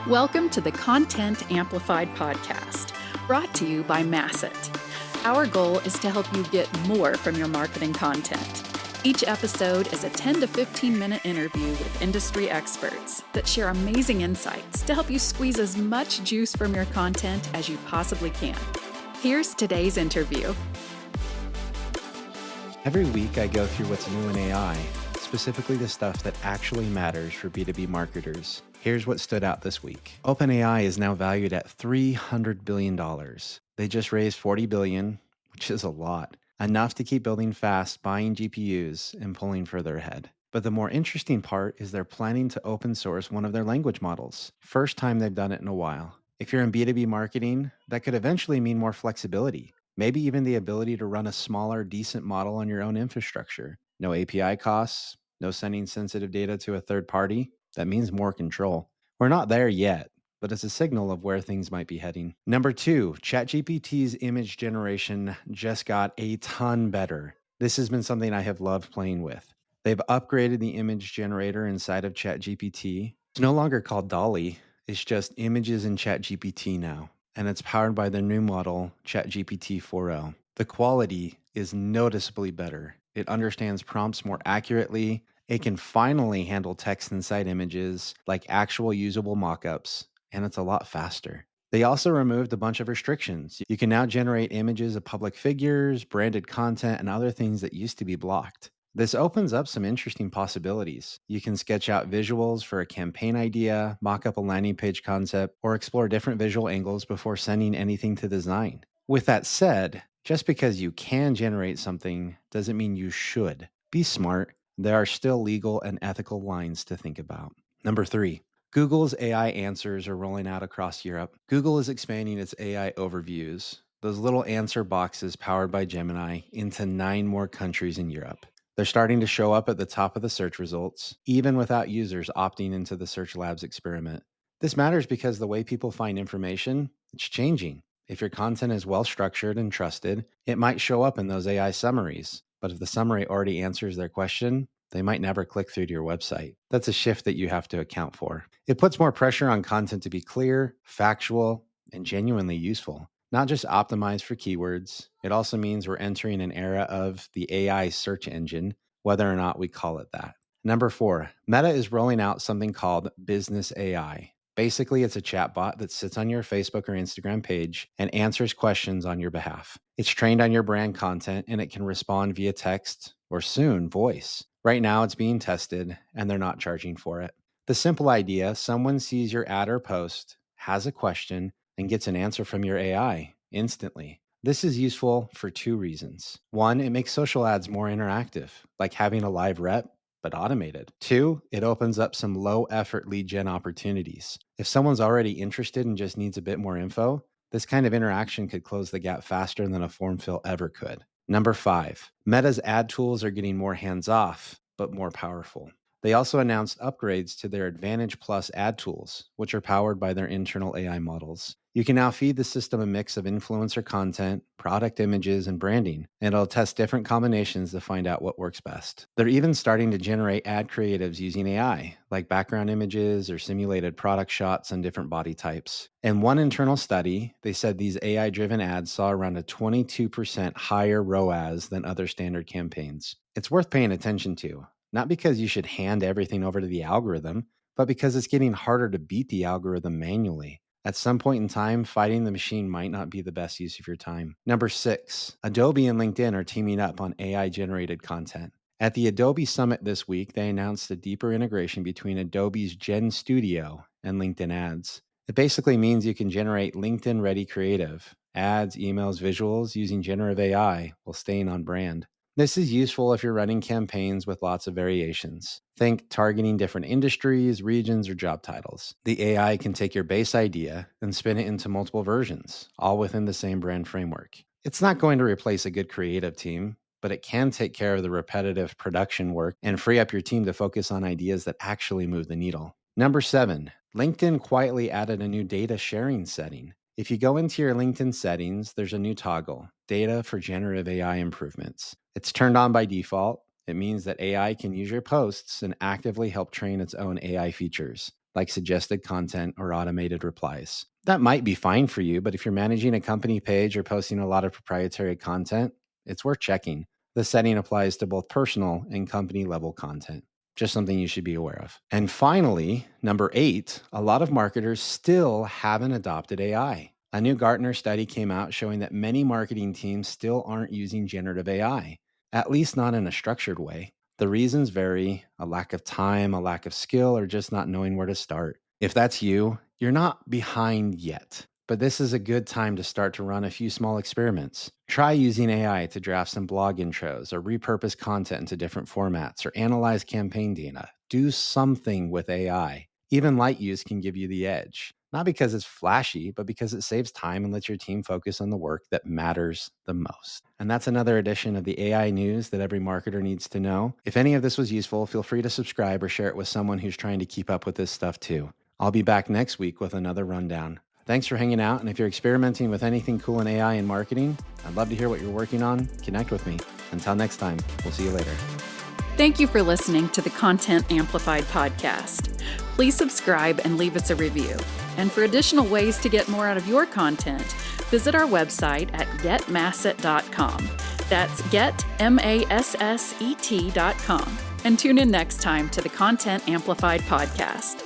Welcome to the Content Amplified podcast, brought to you by Masset. Our goal is to help you get more from your marketing content. Each episode is a 10 to 15 minute interview with industry experts that share amazing insights to help you squeeze as much juice from your content as you possibly can. Here's today's interview. Every week I go through what's new in AI, specifically the stuff that actually matters for B2B marketers. Here's what stood out this week. OpenAI is now valued at $300 billion. They just raised $40 billion, which is a lot. Enough to keep building fast, buying GPUs, and pulling further ahead. But the more interesting part is they're planning to open source one of their language models. First time they've done it in a while. If you're in B2B marketing, that could eventually mean more flexibility. Maybe even the ability to run a smaller, decent model on your own infrastructure. No API costs, no sending sensitive data to a third party. That means more control. We're not there yet, but it's a signal of where things might be heading. Number 2, ChatGPT's image generation just got a ton better. This has been something I have loved playing with. They've upgraded the image generator inside of ChatGPT. It's no longer called DALL-E. It's just images in ChatGPT now, and it's powered by their new model, ChatGPT 4o. The quality is noticeably better. It understands prompts more accurately. It can finally handle text inside images, like actual usable mockups, and it's a lot faster. They also removed a bunch of restrictions. You can now generate images of public figures, branded content, and other things that used to be blocked. This opens up some interesting possibilities. You can sketch out visuals for a campaign idea, mock up a landing page concept, or explore different visual angles before sending anything to design. With that said, just because you can generate something doesn't mean you should. Be smart. There are still legal and ethical lines to think about. Number 3, Google's AI answers are rolling out across Europe. Google is expanding its AI overviews, those little answer boxes powered by Gemini, into 9 more countries in Europe. They're starting to show up at the top of the search results, even without users opting into the Search Labs experiment. This matters because the way people find information, it's changing. If your content is well structured and trusted, it might show up in those AI summaries. But if the summary already answers their question, they might never click through to your website. That's a shift that you have to account for. It puts more pressure on content to be clear, factual, and genuinely useful, not just optimized for keywords. It also means we're entering an era of the AI search engine, whether or not we call it that. Number 4, Meta is rolling out something called Business AI. Basically, it's a chatbot that sits on your Facebook or Instagram page and answers questions on your behalf. It's trained on your brand content and it can respond via text or soon voice. Right now, it's being tested and they're not charging for it. The simple idea, someone sees your ad or post, has a question, and gets an answer from your AI instantly. This is useful for 2 reasons. 1, it makes social ads more interactive, like having a live rep, but automated. 2, it opens up some low-effort lead gen opportunities. If someone's already interested and just needs a bit more info, this kind of interaction could close the gap faster than a form fill ever could. Number 5, Meta's ad tools are getting more hands-off, but more powerful. They also announced upgrades to their Advantage Plus ad tools, which are powered by their internal AI models. You can now feed the system a mix of influencer content, product images, and branding, and it'll test different combinations to find out what works best. They're even starting to generate ad creatives using AI, like background images or simulated product shots on different body types. In one internal study, they said these AI-driven ads saw around a 22% higher ROAS than other standard campaigns. It's worth paying attention to. Not because you should hand everything over to the algorithm, but because it's getting harder to beat the algorithm manually. At some point in time, fighting the machine might not be the best use of your time. Number 6, Adobe and LinkedIn are teaming up on AI-generated content. At the Adobe Summit this week, they announced a deeper integration between Adobe's Gen Studio and LinkedIn Ads. It basically means you can generate LinkedIn-ready creative, ads, emails, visuals using generative AI while staying on brand. This is useful if you're running campaigns with lots of variations. Think targeting different industries, regions, or job titles. The AI can take your base idea and spin it into multiple versions, all within the same brand framework. It's not going to replace a good creative team, but it can take care of the repetitive production work and free up your team to focus on ideas that actually move the needle. Number 7, LinkedIn quietly added a new data sharing setting. If you go into your LinkedIn settings, there's a new toggle, Data for Generative AI Improvements. It's turned on by default. It means that AI can use your posts and actively help train its own AI features. like suggested content or automated replies. That might be fine for you, but if you're managing a company page or posting a lot of proprietary content, it's worth checking. The setting applies to both personal and company level content. Just something you should be aware of. And finally, number 8, a lot of marketers still haven't adopted AI. A new Gartner study came out showing that many marketing teams still aren't using generative AI, at least not in a structured way. The reasons vary: a lack of time, a lack of skill, or just not knowing where to start. If that's you, you're not behind yet, but this is a good time to start to run a few small experiments. Try using AI to draft some blog intros or repurpose content into different formats or analyze campaign data. Do something with AI. Even light use can give you the edge. Not because it's flashy, but because it saves time and lets your team focus on the work that matters the most. And that's another edition of the AI news that every marketer needs to know. If any of this was useful, feel free to subscribe or share it with someone who's trying to keep up with this stuff too. I'll be back next week with another rundown. Thanks for hanging out, and if you're experimenting with anything cool in AI and marketing, I'd love to hear what you're working on. Connect with me. Until next time, we'll see you later. Thank you for listening to the Content Amplified podcast. Please subscribe and leave us a review. And for additional ways to get more out of your content, visit our website at getmasset.com. That's getmasset.com. And tune in next time to the Content Amplified podcast.